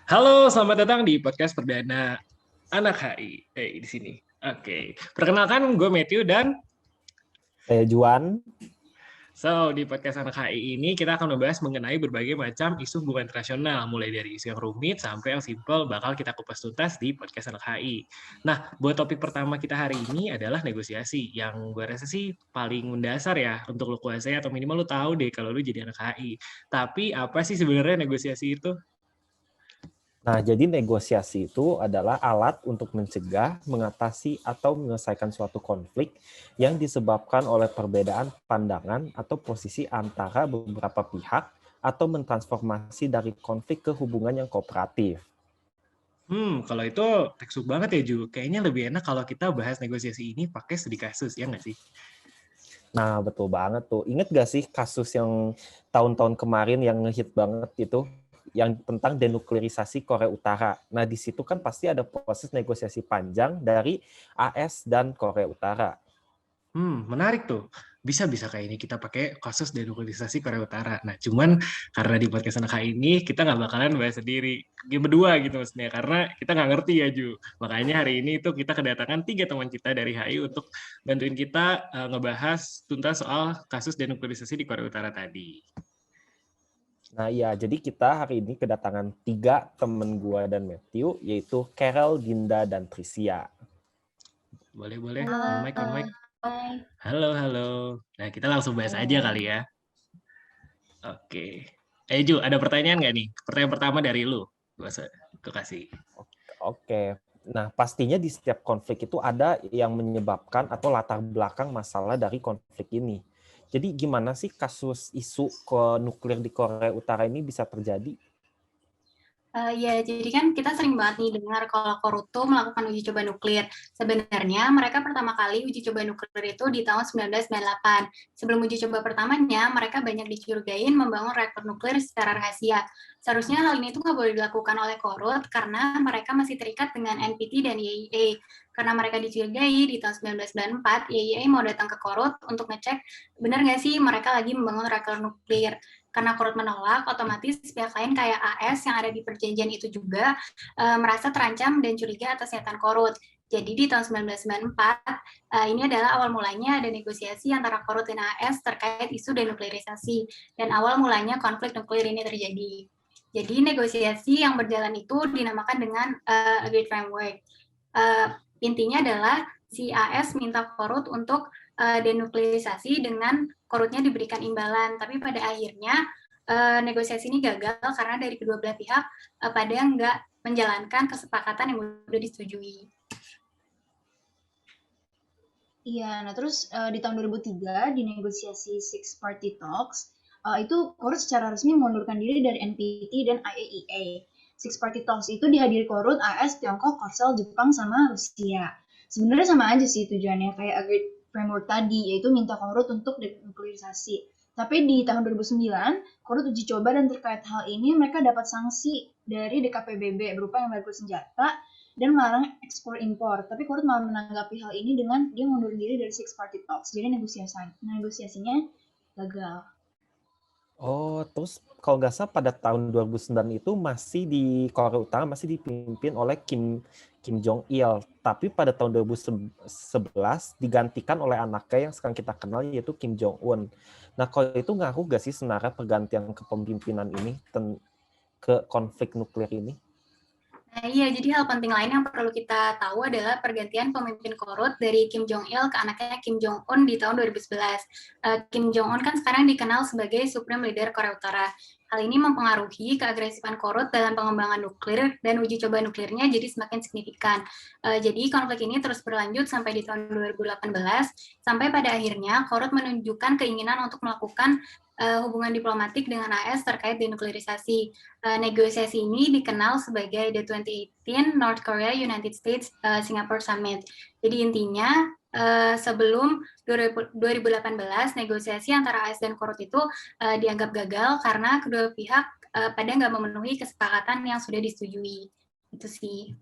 Halo, selamat datang di podcast perdana Anak HI. Di sini. Oke. Perkenalkan, gue Matthew dan Saya Juan. di podcast Anak HI ini kita akan membahas mengenai berbagai macam isu hubungan internasional, mulai dari isu yang rumit sampai yang simple bakal kita kupas tuntas di podcast Anak HI. Nah, buat topik pertama kita hari ini adalah negosiasi, yang gue rasa sih paling mendasar ya untuk lo kuasai atau minimal lo tahu deh kalau lo jadi anak HI. Tapi apa sih sebenarnya negosiasi itu? Nah, jadi negosiasi itu adalah alat untuk mencegah, mengatasi, atau menyelesaikan suatu konflik yang disebabkan oleh perbedaan pandangan atau posisi antara beberapa pihak atau mentransformasi dari konflik ke hubungan yang kooperatif. Kalau itu tekstur banget ya, Ju. Kayaknya lebih enak kalau kita bahas negosiasi ini pakai studi kasus, ya nggak sih? Nah, betul banget tuh. Ingat gak sih kasus yang tahun-tahun kemarin yang ngehit banget itu? Yang tentang denuklearisasi Korea Utara. Nah, di situ kan pasti ada proses negosiasi panjang dari AS dan Korea Utara. Menarik tuh. Bisa-bisa kayak ini kita pakai kasus denuklearisasi Korea Utara. Nah, cuman karena di podcast anak ini kita nggak bakalan bahas sendiri. Berdua gitu maksudnya. Karena kita nggak ngerti ya, Ju. Makanya hari ini tuh kita kedatangan 3 teman kita dari HI untuk bantuin kita ngebahas tuntas soal kasus denuklearisasi di Korea Utara tadi. Nah iya, jadi kita hari ini kedatangan 3 temen gua dan Matthew, yaitu Carol, Dinda, dan Tricia. Boleh-boleh. On Halo, mic, on mic. hai. Halo, halo. Nah, kita langsung bahas aja Halo. kali ya. Oke. Ju, ada pertanyaan nggak nih? Pertanyaan pertama dari lu. Gue kasih. Oke, nah pastinya di setiap konflik itu ada yang menyebabkan atau latar belakang masalah dari konflik ini. Jadi gimana sih kasus isu nuklir di Korea Utara ini bisa terjadi? Ya, jadi kan kita sering banget nih dengar kalau Koruto melakukan uji coba nuklir. Sebenarnya mereka pertama kali uji coba nuklir itu di tahun 1998. Sebelum uji coba pertamanya, mereka banyak dicurigain membangun reaktor nuklir secara rahasia. Seharusnya hal ini tuh nggak boleh dilakukan oleh Korut karena mereka masih terikat dengan NPT dan IAEA. Karena mereka dicurigai di tahun 1994, IAEA mau datang ke Korut untuk ngecek benar nggak sih mereka lagi membangun reaktor nuklir. Karena Korut menolak, otomatis pihak lain kayak AS yang ada di perjanjian itu juga merasa terancam dan curiga atas niatan Korut. Jadi di tahun 1994, ini adalah awal mulanya ada negosiasi antara Korut dan AS terkait isu denuklearisasi, dan awal mulanya konflik nuklir ini terjadi. Jadi negosiasi yang berjalan itu dinamakan dengan Agreed Framework. Intinya adalah si AS minta Korut untuk denuklearisasi dengan Korutnya diberikan imbalan, tapi pada akhirnya negosiasi ini gagal karena dari kedua belah pihak pada nggak menjalankan kesepakatan yang sudah disetujui. Iya, nah terus di tahun 2003 di negosiasi Six Party Talks itu Korut secara resmi mengundurkan diri dari NPT dan IAEA. Six Party Talks itu dihadiri Korut, AS, Tiongkok, Korsel, Jepang, sama Rusia. Sebenarnya sama aja sih tujuannya kayak Agreed Framework tadi, yaitu minta Korut untuk denuklearisasi. Tapi di tahun 2009, Korut uji coba dan terkait hal ini mereka dapat sanksi dari DKPBB berupa embargo senjata dan melarang ekspor impor. Tapi Korut malah menanggapi hal ini dengan dia mundur diri dari Six Party Talks. Jadi negosiasinya gagal. Oh, terus kalau nggak salah pada tahun 2009 itu masih di Korea Utara masih dipimpin oleh Kim Jong Il. Tapi pada tahun 2011 digantikan oleh anaknya yang sekarang kita kenal yaitu Kim Jong Un. Nah, kalau itu ngaruh nggak sih sebenarnya pergantian kepemimpinan ini ke konflik nuklir ini? Nah, iya, jadi hal penting lain yang perlu kita tahu adalah pergantian pemimpin Korut dari Kim Jong Il ke anaknya Kim Jong Un di tahun 2011. Kim Jong Un kan sekarang dikenal sebagai Supreme Leader Korea Utara. Hal ini mempengaruhi keagresifan Korut dalam pengembangan nuklir dan uji coba nuklirnya jadi semakin signifikan. Jadi konflik ini terus berlanjut sampai di tahun 2018, sampai pada akhirnya Korut menunjukkan keinginan untuk melakukan hubungan diplomatik dengan AS terkait denuklearisasi. Negosiasi ini dikenal sebagai the 2018 North Korea United States Singapore Summit. Jadi intinya sebelum 2018 negosiasi antara AS dan Korut itu dianggap gagal karena kedua pihak pada nggak memenuhi kesepakatan yang sudah disetujui. Itu sih.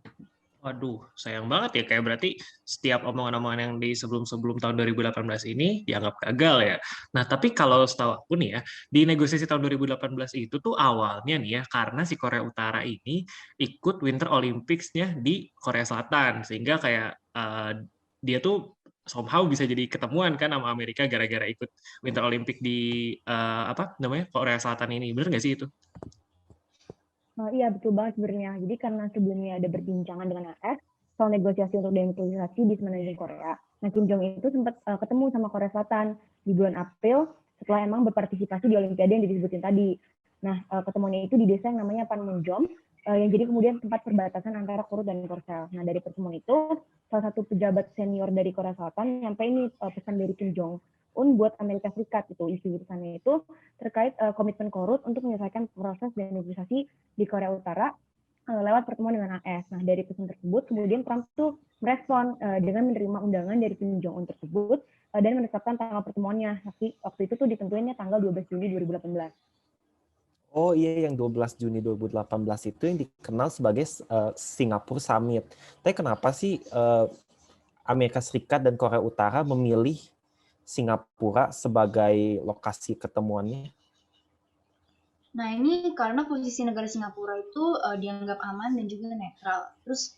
Waduh, sayang banget ya. Kayak berarti setiap omongan-omongan yang di sebelum-sebelum tahun 2018 ini dianggap gagal ya. Nah, tapi kalau setahu aku nih ya, di negosiasi tahun 2018 itu tuh awalnya nih ya, karena si Korea Utara ini ikut Winter Olympics-nya di Korea Selatan. Sehingga kayak dia tuh somehow bisa jadi ketemuan kan sama Amerika gara-gara ikut Winter Olympic di apa namanya Korea Selatan ini. Bener nggak sih itu? Iya, betul banget sebenarnya. Jadi karena sebelumnya ada berbincangan dengan AS soal negosiasi untuk denuclearisasi di semenanjung Korea. Nah, Kim Jong Il itu sempat ketemu sama Korea Selatan di bulan April setelah emang berpartisipasi di Olimpiade yang disebutin tadi. Nah, ketemuannya itu di desa yang namanya Panmunjom, yang jadi kemudian tempat perbatasan antara Korea dan Korsel. Nah, dari pertemuan itu, salah satu pejabat senior dari Korea Selatan nyampein pesan dari Kim Jong Un buat Amerika Serikat itu. Isi urusannya itu terkait komitmen Korut untuk menyelesaikan proses denuklearisasi di Korea Utara lewat pertemuan dengan AS. Nah, dari pesan tersebut, kemudian Trump tuh merespon dengan menerima undangan dari Kim Jong Un tersebut dan menetapkan tanggal pertemuannya. Tapi waktu itu tuh ditentuinnya tanggal 12 Juni 2018. Oh iya, yang 12 Juni 2018 itu yang dikenal sebagai Singapore Summit. Tapi kenapa sih Amerika Serikat dan Korea Utara memilih Singapura sebagai lokasi ketemuannya? Nah, ini karena posisi negara Singapura itu dianggap aman dan juga netral. Terus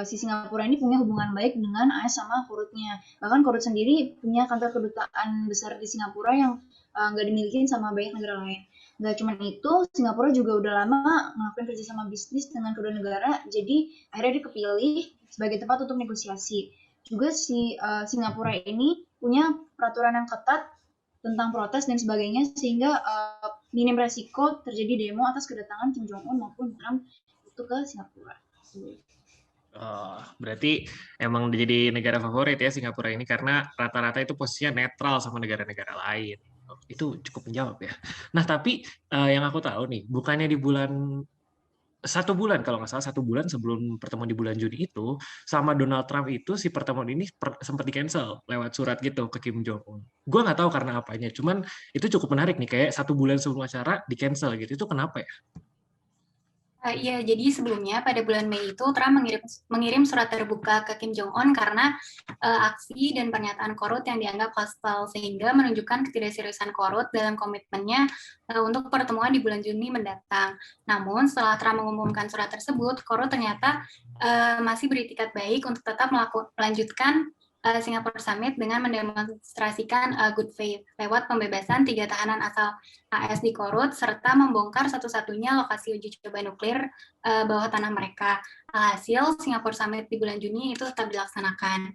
si Singapura ini punya hubungan baik dengan AS sama Korutnya. Bahkan Korut sendiri punya kantor kedutaan besar di Singapura yang nggak dimiliki sama banyak negara lain. Nggak cuma itu, Singapura juga udah lama ngelakuin kerjasama bisnis dengan kedua negara, jadi akhirnya dia kepilih sebagai tempat untuk negosiasi. Juga si Singapura ini punya peraturan yang ketat tentang protes dan sebagainya, sehingga minim resiko terjadi demo atas kedatangan Kim Jong Un maupun Trump itu ke Singapura. Oh, berarti emang jadi negara favorit ya Singapura ini karena rata-rata itu posisinya netral sama negara-negara lain. Oh, itu cukup menjawab ya. Nah, tapi yang aku tahu nih, bukannya di bulan 1 bulan kalau nggak salah 1 bulan sebelum pertemuan di bulan Juni itu sama Donald Trump itu si pertemuan ini sempat di cancel lewat surat gitu ke Kim Jong Un. Gue nggak tahu karena apanya, cuman itu cukup menarik nih kayak 1 bulan sebelum acara di cancel gitu. Itu kenapa ya? Iya, jadi sebelumnya pada bulan Mei itu Trump mengirim surat terbuka ke Kim Jong Un karena aksi dan pernyataan Korut yang dianggap hostile, sehingga menunjukkan ketidakseriusan Korut dalam komitmennya untuk pertemuan di bulan Juni mendatang. Namun setelah Trump mengumumkan surat tersebut, Korut ternyata masih beritikat baik untuk tetap melanjutkan Singapore Summit dengan mendemonstrasikan good faith lewat pembebasan 3 tahanan asal AS di Korut serta membongkar satu-satunya lokasi uji coba nuklir bawah tanah mereka. Alhasil Singapore Summit di bulan Juni itu tetap dilaksanakan.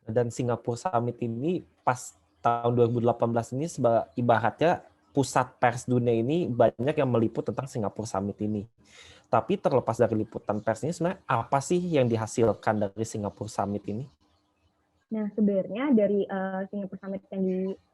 Dan Singapore Summit ini pas tahun 2018 ini ibaratnya pusat pers dunia ini banyak yang meliput tentang Singapore Summit ini. Tapi terlepas dari liputan pers ini sebenarnya apa sih yang dihasilkan dari Singapore Summit ini? Nah, sebenarnya dari Singapore Summit yang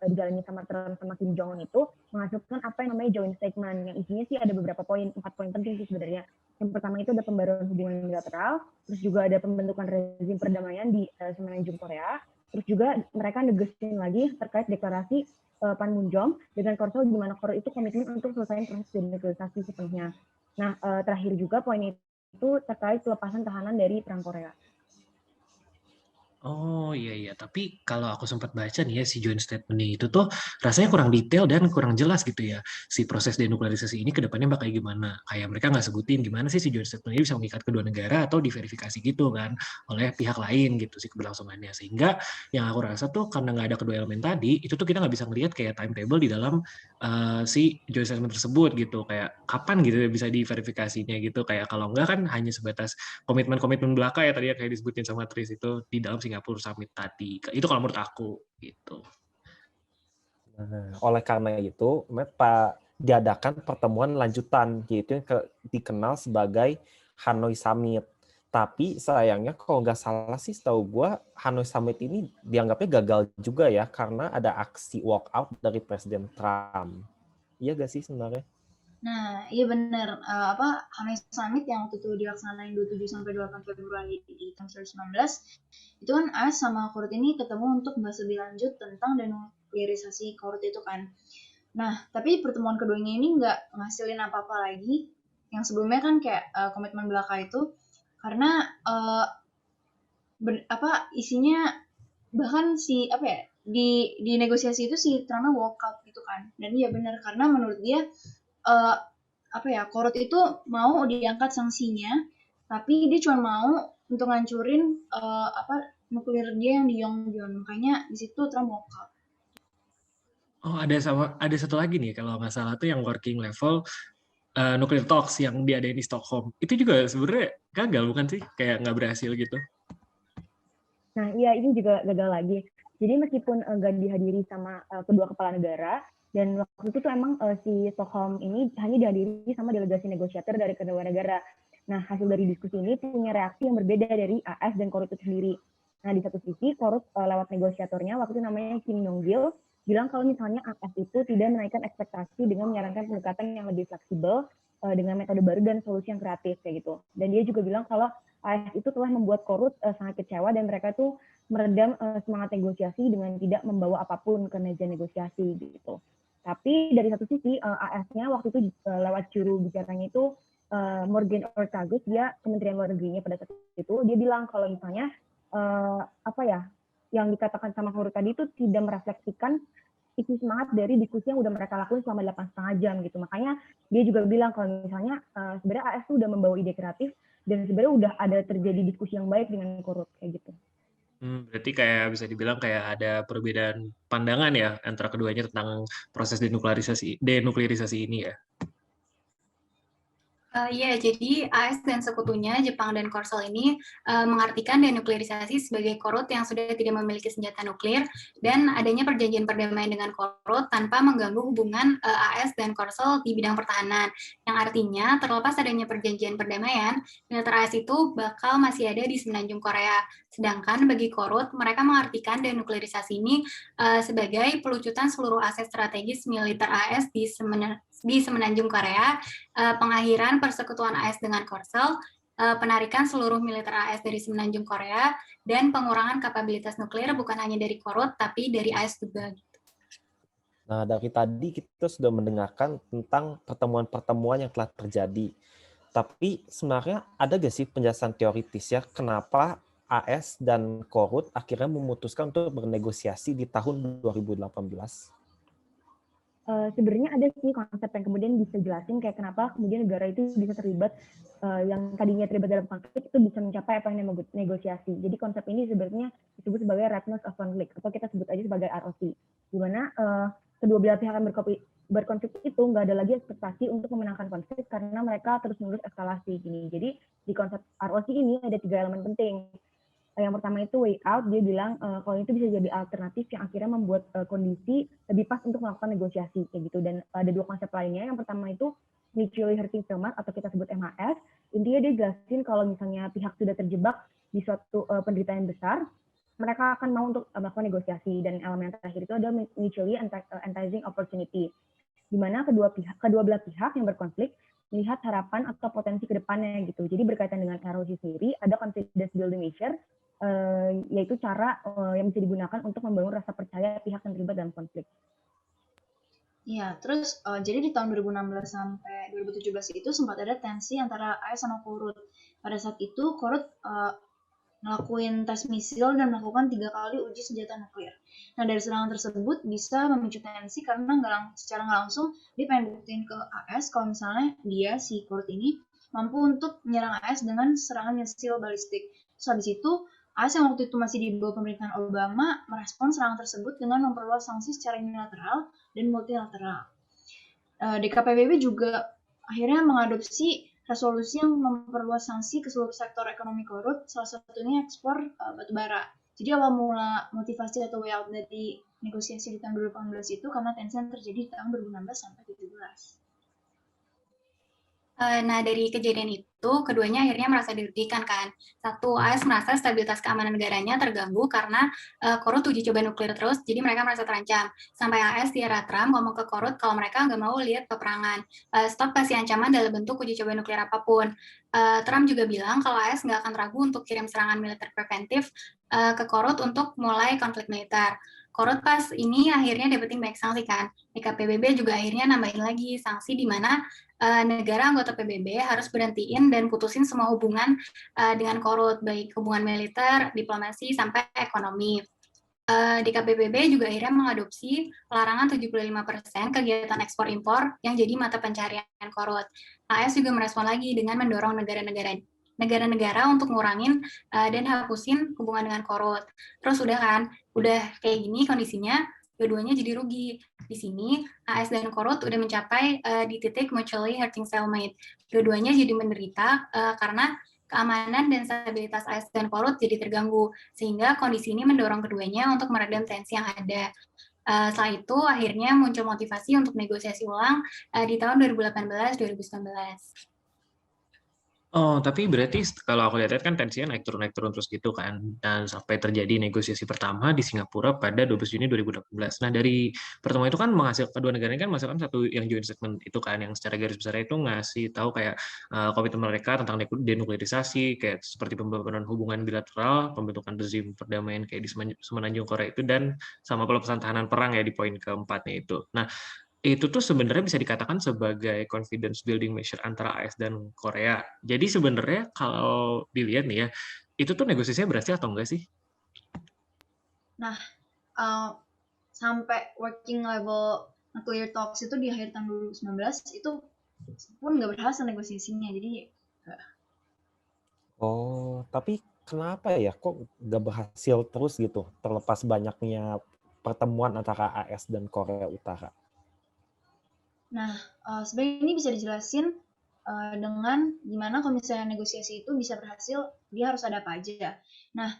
dijalani sama Trump sama Kim Jong Un itu menghasilkan apa yang namanya joint statement, yang isinya sih ada beberapa poin, 4 poin penting sih sebenarnya. Yang pertama itu ada pembaruan hubungan bilateral, terus juga ada pembentukan rezim perdamaian di semenanjung Korea, terus juga mereka negosiasi lagi terkait deklarasi Panmunjom dengan Korsel di mana Korea itu komitmen untuk selesai proses denuklearisasi sepenuhnya. Nah, terakhir juga poin itu terkait pelepasan tahanan dari Perang Korea. Oh iya, tapi kalau aku sempat baca nih ya si joint statement itu tuh rasanya kurang detail dan kurang jelas gitu ya. Si proses denuklearisasi ini ke depannya bakal gimana. Kayak mereka nggak sebutin gimana sih si joint statement ini bisa mengikat kedua negara atau diverifikasi gitu kan oleh pihak lain gitu sih keberlangsungannya. Sehingga yang aku rasa tuh karena nggak ada kedua elemen tadi, itu tuh kita nggak bisa ngelihat kayak timetable di dalam si joint statement tersebut gitu. Kayak kapan gitu bisa diverifikasinya gitu. Kayak kalau nggak kan hanya sebatas komitmen-komitmen belaka ya tadi yang kayak disebutin sama Tris itu di dalam Singapore Summit tadi. Itu kalau menurut aku gitu. Nah, oleh karena itu, diadakan pertemuan lanjutan, yaitu yang dikenal sebagai Hanoi Summit. Tapi sayangnya kalau nggak salah sih setahu gue, Hanoi Summit ini dianggapnya gagal juga ya, karena ada aksi walkout dari Presiden Trump. Iya nggak sih sebenarnya? Nah, iya benar. Hanoi Summit yang waktu itu dilaksanain 27-8 Februari di tahun 2019, itu kan AS sama Korut ini ketemu untuk bahas lebih lanjut tentang denuklearisasi Korut itu kan. Nah, tapi pertemuan keduanya ini nggak ngasilin apa-apa lagi. Yang sebelumnya kan kayak komitmen belaka itu karena isinya bahkan di negosiasi itu si Trumpnya walkout gitu kan. Dan iya benar, karena menurut dia Korut itu mau diangkat sanksinya, tapi dia cuma mau untuk ngancurin nuklir dia yang di Yongbyon. Makanya di situ Trump walkout. Oh, ada satu lagi nih kalau nggak salah tuh yang working level nuclear talks yang diadain di Stockholm. Itu juga sebenarnya gagal bukan sih? Kayak nggak berhasil gitu. Nah, iya ini juga gagal lagi. Jadi meskipun nggak dihadiri sama kedua kepala negara, dan waktu itu tuh emang si Stockholm ini hanya dihadiri sama delegasi negosiator dari kedua negara. Nah, hasil dari diskusi ini punya reaksi yang berbeda dari AS dan Korut itu sendiri. Nah, di satu sisi, Korut lewat negosiatornya, waktu itu namanya Kim Yong-gil, bilang kalau misalnya AS itu tidak menaikkan ekspektasi dengan menyarankan pendekatan yang lebih fleksibel dengan metode baru dan solusi yang kreatif kayak gitu. Dan dia juga bilang kalau AS itu telah membuat Korut sangat kecewa dan mereka tuh meredam semangat negosiasi dengan tidak membawa apapun ke meja negosiasi gitu. Tapi dari satu sisi AS-nya waktu itu lewat juru bicaranya itu Morgan Ortagus, dia Kementerian Luar Negerinya pada saat itu, dia bilang kalau misalnya yang dikatakan sama Korut tadi itu tidak merefleksikan isi semangat dari diskusi yang udah mereka lakuin selama 8,5 jam gitu. Makanya dia juga bilang kalau misalnya sebenarnya AS itu udah membawa ide kreatif dan sebenarnya udah ada terjadi diskusi yang baik dengan Korut kayak gitu. Berarti kayak bisa dibilang kayak ada perbedaan pandangan ya antara keduanya tentang proses denuklirisasi ini ya. Iya, jadi AS dan sekutunya, Jepang dan Korsel ini mengartikan denuklirisasi sebagai Korut yang sudah tidak memiliki senjata nuklir dan adanya perjanjian perdamaian dengan Korut tanpa mengganggu hubungan AS dan Korsel di bidang pertahanan. Yang artinya, terlepas adanya perjanjian perdamaian, militer AS itu bakal masih ada di semenanjung Korea. Sedangkan bagi Korut, mereka mengartikan denuklirisasi ini sebagai pelucutan seluruh aset strategis militer AS di semenanjung Korea, pengakhiran persekutuan AS dengan Korsel, penarikan seluruh militer AS dari semenanjung Korea, dan pengurangan kapabilitas nuklir bukan hanya dari Korut, tapi dari AS juga. Nah, dari tadi kita sudah mendengarkan tentang pertemuan-pertemuan yang telah terjadi. Tapi sebenarnya ada nggak sih penjelasan teoritis ya kenapa AS dan Korut akhirnya memutuskan untuk bernegosiasi di tahun 2018? Sebenarnya ada sih konsep yang kemudian bisa jelasin kayak kenapa kemudian negara itu bisa terlibat, yang tadinya terlibat dalam konflik itu bisa mencapai apa yang negosiasi. Jadi konsep ini sebenarnya disebut sebagai readiness of conflict atau kita sebut aja sebagai ROC, di mana kedua belah pihak yang berkonflik itu nggak ada lagi ekspektasi untuk memenangkan konflik karena mereka terus-menerus eskalasi gini. Jadi di konsep ROC ini ada 3 elemen penting. Yang pertama itu way out, dia bilang kalau itu bisa jadi alternatif yang akhirnya membuat kondisi lebih pas untuk melakukan negosiasi kayak gitu. Dan ada 2 konsep lainnya. Yang pertama itu mutually hurting settlement atau kita sebut MHS. Intinya dia jelasin kalau misalnya pihak sudah terjebak di suatu penderitaan besar, mereka akan mau untuk melakukan negosiasi. Dan elemen yang terakhir itu adalah mutually enticing opportunity, di mana kedua belah pihak yang berkonflik melihat harapan atau potensi ke depannya gitu. Jadi berkaitan dengan ROC sendiri, ada confidence building measure, yaitu cara yang bisa digunakan untuk membangun rasa percaya pihak yang terlibat dalam konflik. Ya, terus jadi di tahun 2016 sampai 2017 itu sempat ada tensi antara AS sama Korut. Pada saat itu Korut ngelakuin tes misil dan melakukan 3 kali uji senjata nuklir. Nah, dari serangan tersebut bisa memicu tensi karena secara nggak langsung dia pengen buktiin ke AS kalau misalnya dia, si Korut ini, mampu untuk menyerang AS dengan serangan misil balistik. Terus habis itu, AS yang waktu itu masih di bawah pemerintahan Obama merespon serangan tersebut dengan memperluas sanksi secara unilateral dan multilateral. DKPBB juga akhirnya mengadopsi resolusi yang memperluas sanksi ke seluruh sektor ekonomi Korut, salah satunya ekspor batubara. Jadi awal mula motivasi atau way out dari negosiasi di tahun 2018 itu karena tensi yang terjadi di tahun 2016 sampai 2017. Nah, dari kejadian itu, keduanya akhirnya merasa dirugikan kan. Satu, AS merasa stabilitas keamanan negaranya terganggu karena Korut uji coba nuklir terus, jadi mereka merasa terancam. Sampai AS di era Trump ngomong ke Korut kalau mereka nggak mau lihat peperangan. Stop kasih ancaman dalam bentuk uji coba nuklir apapun. Trump juga bilang kalau AS nggak akan ragu untuk kirim serangan militer preventif ke Korut untuk mulai konflik militer. Korut pas ini akhirnya dapetin banyak sanksi kan. DKPBB juga akhirnya nambahin lagi sanksi di mana negara anggota PBB harus berhentiin dan putusin semua hubungan dengan Korut, baik hubungan militer, diplomasi, sampai ekonomi. DKPBB juga akhirnya mengadopsi larangan 75% kegiatan ekspor-impor yang jadi mata pencaharian Korut. AS juga merespon lagi dengan mendorong negara-negara untuk ngurangin dan hapusin hubungan dengan Korut. Terus udah kayak gini kondisinya, dua-duanya jadi rugi. Di sini AS dan Korut udah mencapai di titik mutually hurting stalemate. Dua-duanya jadi menderita karena keamanan dan stabilitas AS dan Korut jadi terganggu, sehingga kondisi ini mendorong keduanya untuk meredam tensi yang ada. Setelah itu akhirnya muncul motivasi untuk negosiasi ulang di tahun 2018-2019. Oh, tapi berarti kalau aku lihat kan tensinya naik turun terus gitu kan. Dan sampai terjadi negosiasi pertama di Singapura pada 12 Juni 2018. Nah, dari pertemuan itu kan kedua negara ini kan menghasilkan satu yang joint statement itu kan, yang secara garis besar itu ngasih tahu kayak komitmen mereka tentang denuklearisasi, kayak seperti pembangunan hubungan bilateral, pembentukan rezim perdamaian kayak di Semenanjung Korea itu, dan sama pelepasan tahanan perang ya di poin keempatnya itu. Nah, itu tuh sebenarnya bisa dikatakan sebagai confidence building measure antara AS dan Korea. Jadi sebenarnya kalau dilihat nih ya, itu tuh negosiasinya berhasil atau enggak sih? Nah, sampai working level nuclear talks itu di akhir tahun 2019 itu pun nggak berhasil negosiasinya. Jadi Oh, tapi kenapa ya kok nggak berhasil terus gitu, terlepas banyaknya pertemuan antara AS dan Korea Utara? Nah, sebenarnya ini bisa dijelasin dengan gimana kalau misalnya negosiasi itu bisa berhasil, dia harus ada apa aja. Nah,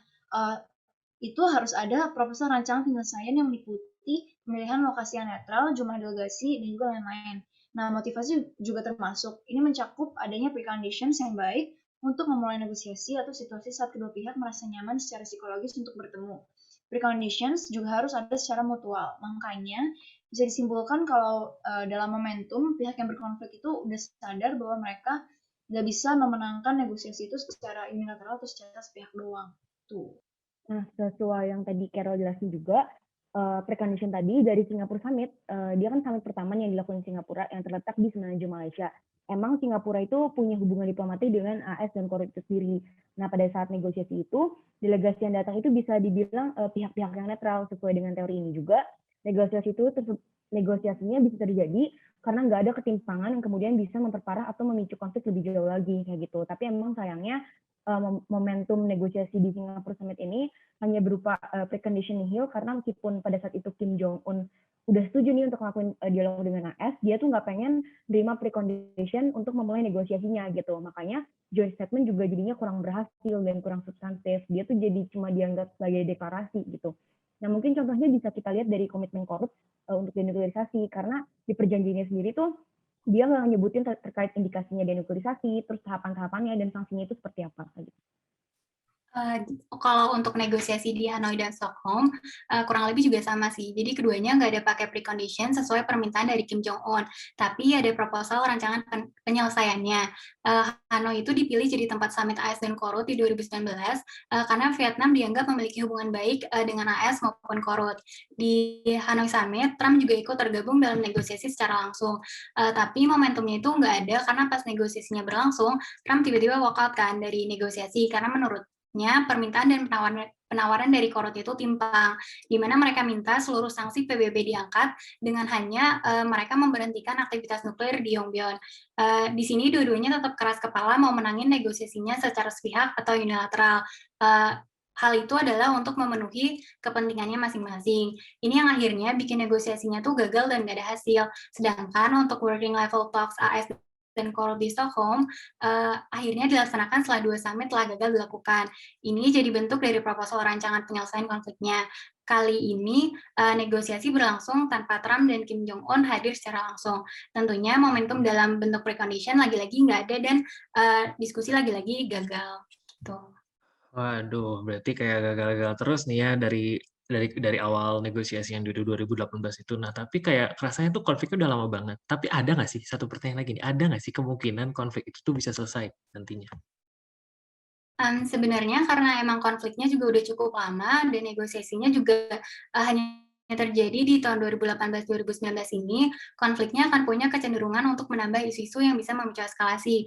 itu harus ada proposal rancangan penyelesaian yang meliputi pemilihan lokasi yang netral, jumlah delegasi, dan juga lain-lain. Nah, motivasi juga termasuk. Ini mencakup adanya preconditions yang baik untuk memulai negosiasi atau situasi saat kedua pihak merasa nyaman secara psikologis untuk bertemu. Preconditions juga harus ada secara mutual. Makanya, bisa disimpulkan kalau dalam momentum pihak yang berkonflik itu udah sadar bahwa mereka nggak bisa memenangkan negosiasi itu secara unilateral atau secara sepihak doang. Tuh. Nah, sesuai yang tadi Carol jelasin juga, precondition tadi dari Singapura Summit, dia kan summit pertama yang dilakukan di Singapura yang terletak di Semenanjung Malaysia. Emang Singapura itu punya hubungan diplomatik dengan AS dan Korea itu sendiri. Nah, pada saat negosiasi itu, delegasi yang datang itu bisa dibilang pihak-pihak yang netral. Sesuai dengan teori ini juga, negosiasinya bisa terjadi karena nggak ada ketimpangan yang kemudian bisa memperparah atau memicu konflik lebih jauh lagi kayak gitu. Tapi emang sayangnya momentum negosiasi di Singapura Summit ini hanya berupa precondition nihil, karena meskipun pada saat itu Kim Jong Un udah setuju nih untuk ngelakuin dialog dengan AS, dia tuh nggak pengen terima precondition untuk memulai negosiasinya gitu. Makanya joint statement juga jadinya kurang berhasil dan kurang substantif. Dia tuh jadi cuma dianggap sebagai deklarasi gitu. Nah, mungkin contohnya bisa kita lihat dari komitmen Korut untuk denuklearisasi, karena di perjanjiannya sendiri tuh dia nggak nyebutin terkait indikasinya denuklearisasi, terus tahapan-tahapannya dan sanksinya itu seperti apa gitu. Kalau untuk negosiasi di Hanoi dan Stockholm, kurang lebih juga sama sih. Jadi keduanya nggak ada pakai precondition sesuai permintaan dari Kim Jong Un, tapi ada proposal rancangan penyelesaiannya. Hanoi itu dipilih jadi tempat summit AS dan Korut di 2019 karena Vietnam dianggap memiliki hubungan baik dengan AS maupun Korut. Di Hanoi Summit, Trump juga ikut tergabung dalam negosiasi secara langsung. Tapi momentumnya itu nggak ada karena pas negosiasinya berlangsung, Trump tiba-tiba walk out kan dari negosiasi karena menurut permintaan dan penawaran dari Korut itu timpang, di mana mereka minta seluruh sanksi PBB diangkat dengan hanya mereka memberhentikan aktivitas nuklir di Yongbyon. Di sini dua-duanya tetap keras kepala mau menangin negosiasinya secara sepihak atau unilateral. Hal itu adalah untuk memenuhi kepentingannya masing-masing. Ini yang akhirnya bikin negosiasinya tuh gagal dan gak ada hasil. Sedangkan untuk working level talks AS dan Korut di Stockholm akhirnya dilaksanakan setelah 2 summit telah gagal dilakukan. Ini jadi bentuk dari proposal rancangan penyelesaian konfliknya. Kali ini negosiasi berlangsung tanpa Trump dan Kim Jong Un hadir secara langsung. Tentunya momentum dalam bentuk precondition lagi-lagi nggak ada dan diskusi lagi-lagi gagal. Gitu. Waduh, berarti kayak gagal-gagal terus nih ya dari awal negosiasi yang di 2018 itu. Nah, tapi kayak rasanya tuh konfliknya udah lama banget. Tapi ada nggak sih, satu pertanyaan lagi nih, ada nggak sih kemungkinan konflik itu tuh bisa selesai nantinya? Sebenarnya karena emang konfliknya juga udah cukup lama dan negosiasinya juga hanya yang terjadi di tahun 2018-2019 ini, konfliknya akan punya kecenderungan untuk menambah isu-isu yang bisa memicu eskalasi.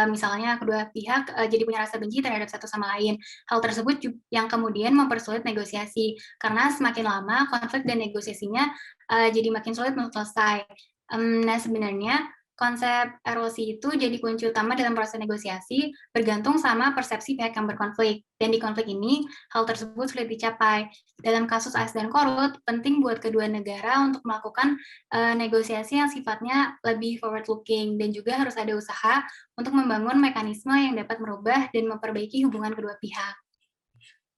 Misalnya kedua pihak jadi punya rasa benci terhadap satu sama lain. Hal tersebut yang kemudian mempersulit negosiasi, karena semakin lama konflik dan negosiasinya jadi makin sulit untuk selesai. Nah, sebenarnya konsep erosi itu jadi kunci utama dalam proses negosiasi, bergantung sama persepsi pihak yang berkonflik. Dan di konflik ini, hal tersebut sulit dicapai. Dalam kasus AS dan Korut, penting buat kedua negara untuk melakukan negosiasi yang sifatnya lebih forward-looking, dan juga harus ada usaha untuk membangun mekanisme yang dapat merubah dan memperbaiki hubungan kedua pihak.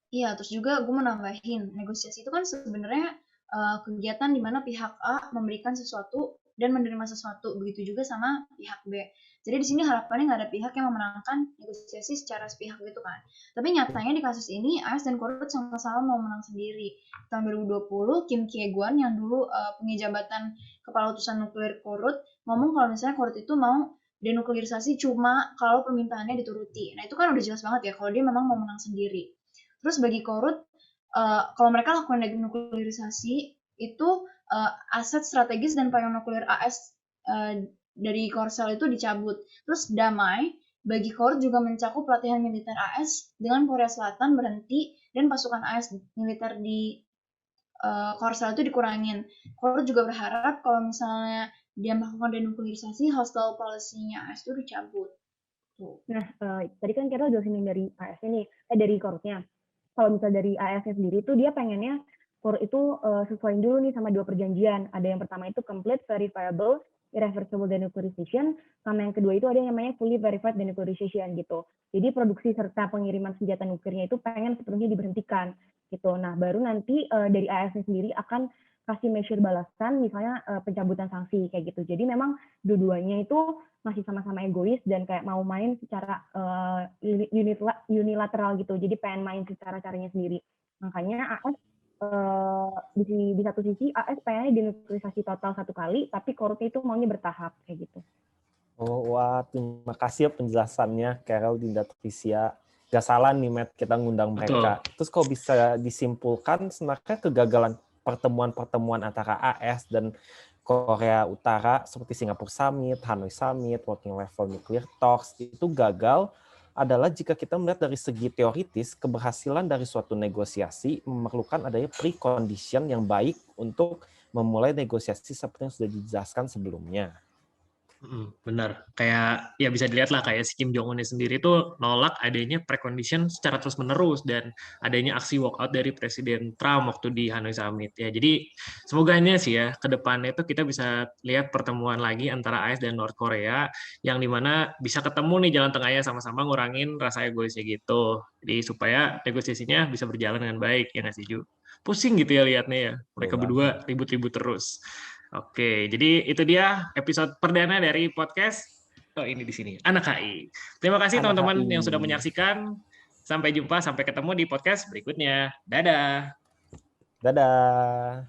Iya, terus juga gue mau nambahin, negosiasi itu kan sebenarnya kegiatan di mana pihak A memberikan sesuatu dan menerima sesuatu, begitu juga sama pihak B. Jadi di sini harapannya nggak ada pihak yang memenangkan negosiasi secara sepihak gitu kan. Tapi nyatanya di kasus ini AS dan Korut sama-sama mau menang sendiri. Tahun 2020, Kim Kye-gwan yang dulu punya jabatan kepala utusan nuklir Korut ngomong kalau misalnya Korut itu mau denuklirisasi cuma kalau permintaannya dituruti. Nah itu kan udah jelas banget ya kalau dia memang mau menang sendiri. Terus bagi Korut, kalau mereka lakukan denuklirisasi itu aset strategis dan payung nuklir AS dari Korsel itu dicabut. Terus damai bagi Korut juga mencakup pelatihan militer AS dengan Korea Selatan berhenti dan pasukan AS militer di Korsel itu dikurangin. Korut juga berharap kalau misalnya dia melakukan denuklirisasi, hostile policy-nya AS itu dicabut. Nah, tadi kan kita udah sini dari AS ini, dari Korutnya. Kalau misalnya dari AS sendiri tuh dia pengennya Korut itu sesuaiin dulu nih sama dua perjanjian. Ada yang pertama itu complete, verifiable, irreversible denuclearization, sama yang kedua itu ada yang namanya fully verified denuclearization gitu. Jadi produksi serta pengiriman senjata nuklirnya itu pengen sepenuhnya diberhentikan gitu. Nah, baru nanti dari AS sendiri akan kasih measure balasan, misalnya pencabutan sanksi kayak gitu. Jadi memang dua-duanya itu masih sama-sama egois dan kayak mau main secara unilateral gitu. Jadi pengen main secara caranya sendiri. Makanya AS di satu sisi AS pengennya denuklirisasi total satu kali, tapi Korutnya itu maunya bertahap kayak gitu. Oh, wah, terima kasih ya penjelasannya, Carol, Dinda, Tricia. Gak salah nih, Matt, kita ngundang mereka. Betul. Terus kalau bisa disimpulkan, sebenarnya kegagalan pertemuan-pertemuan antara AS dan Korea Utara seperti Singapore Summit, Hanoi Summit, Working Level Nuclear Talks itu gagal adalah jika kita melihat dari segi teoritis, keberhasilan dari suatu negosiasi memerlukan adanya precondition yang baik untuk memulai negosiasi seperti yang sudah dijelaskan sebelumnya. Benar. Kayak ya bisa dilihat lah kayak si Kim Jong Un sendiri tuh nolak adanya precondition secara terus-menerus dan adanya aksi walkout dari Presiden Trump waktu di Hanoi Summit. Ya, jadi semoganya sih ya ke depannya itu kita bisa lihat pertemuan lagi antara AS dan North Korea yang dimana bisa ketemu nih jalan tengahnya sama-sama ngurangin rasa egoisnya gitu. Jadi supaya negosiasinya bisa berjalan dengan baik, ya nggak sih Ju? Pusing gitu ya liatnya ya. Mereka berdua ribut-ribut terus. Oke, jadi itu dia episode perdana dari podcast ini di sini Anak HI. Terima kasih teman-teman yang sudah menyaksikan. Sampai jumpa, sampai ketemu di podcast berikutnya. Dadah. Dadah.